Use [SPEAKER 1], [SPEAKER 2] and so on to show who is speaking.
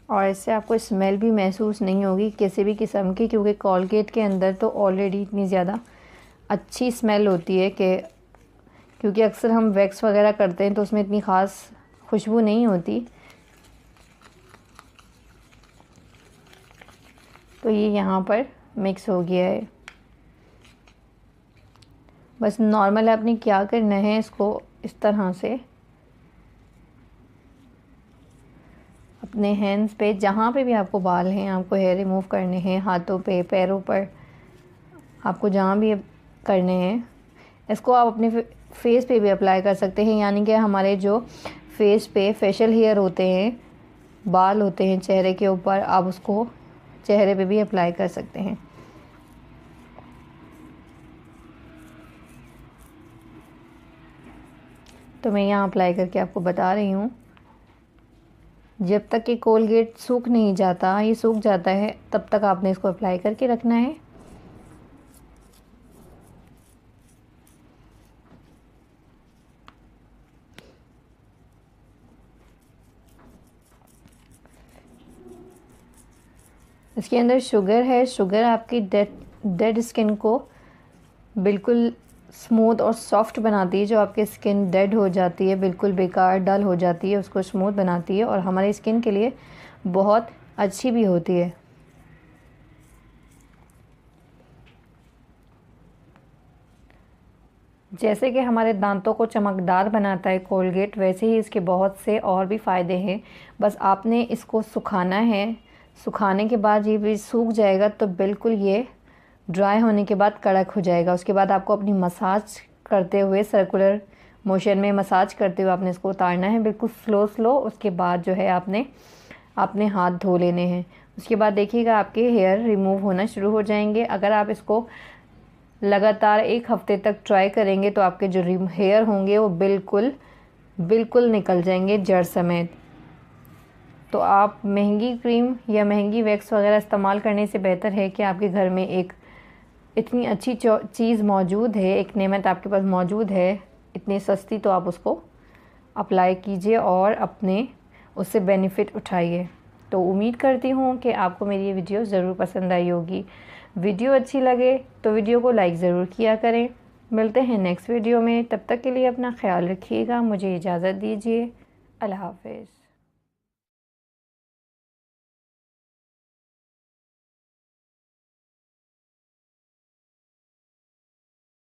[SPEAKER 1] और इससे आपको स्मेल भी महसूस नहीं होगी किसी भी किस्म की, क्योंकि कोलगेट के अंदर तो ऑलरेडी इतनी ज़्यादा अच्छी स्मेल होती है कि, क्योंकि अक्सर हम वैक्स वगैरह करते हैं तो उसमें इतनी ख़ास खुशबू नहीं होती। तो ये यहाँ पर मिक्स हो गया है। बस नॉर्मल आपने क्या करना है, इसको इस तरह से अपने हैंड्स पे, जहाँ पे भी आपको बाल हैं, आपको हेयर रिमूव करने हैं, हाथों पे, पैरों पर, आपको जहाँ भी करने हैं, इसको आप अपने फेस पे भी अप्लाई कर सकते हैं। यानी कि हमारे जो फेस पे फेशियल हेयर होते हैं, बाल होते हैं चेहरे के ऊपर, आप उसको चेहरे पे भी अप्लाई कर सकते हैं। तो मैं यहाँ अप्लाई करके आपको बता रही हूँ। जब तक कि कोलगेट सूख नहीं जाता, ये सूख जाता है, तब तक आपने इसको अप्लाई करके रखना है। इसके अंदर शुगर है। शुगर आपकी डेड स्किन को बिल्कुल स्मूथ और सॉफ्ट बनाती है। जो आपकी स्किन डेड हो जाती है, बिल्कुल बेकार डल हो जाती है, उसको स्मूथ बनाती है और हमारी स्किन के लिए बहुत अच्छी भी होती है। जैसे कि हमारे दांतों को चमकदार बनाता है कोलगेट, वैसे ही इसके बहुत से और भी फ़ायदे हैं। बस आपने इसको सुखाना है। सुखाने के बाद ये भी सूख जाएगा तो बिल्कुल ये ड्राई होने के बाद कड़क हो जाएगा। उसके बाद आपको अपनी मसाज करते हुए, सर्कुलर मोशन में मसाज करते हुए आपने इसको उतारना है, बिल्कुल स्लो स्लो। उसके बाद जो है आपने अपने हाथ धो लेने हैं। उसके बाद देखिएगा आपके हेयर रिमूव होना शुरू हो जाएंगे। अगर आप इसको लगातार 1 हफ्ते तक ट्राई करेंगे तो आपके जो हेयर होंगे वो बिल्कुल बिल्कुल निकल जाएंगे जड़ समेत। तो आप महंगी क्रीम या महंगी वैक्स वगैरह इस्तेमाल करने से बेहतर है कि आपके घर में एक इतनी अच्छी चीज़ मौजूद है, एक नेमत आपके पास मौजूद है इतनी सस्ती, तो आप उसको अप्लाई कीजिए और अपने उससे बेनिफिट उठाइए। तो उम्मीद करती हूँ कि आपको मेरी ये वीडियो ज़रूर पसंद आई होगी। वीडियो अच्छी लगे तो वीडियो को लाइक ज़रूर किया करें। मिलते हैं नेक्स्ट वीडियो में, तब तक के लिए अपना ख्याल रखिएगा। मुझे इजाज़त दीजिए। अल्लाह हाफ़िज़।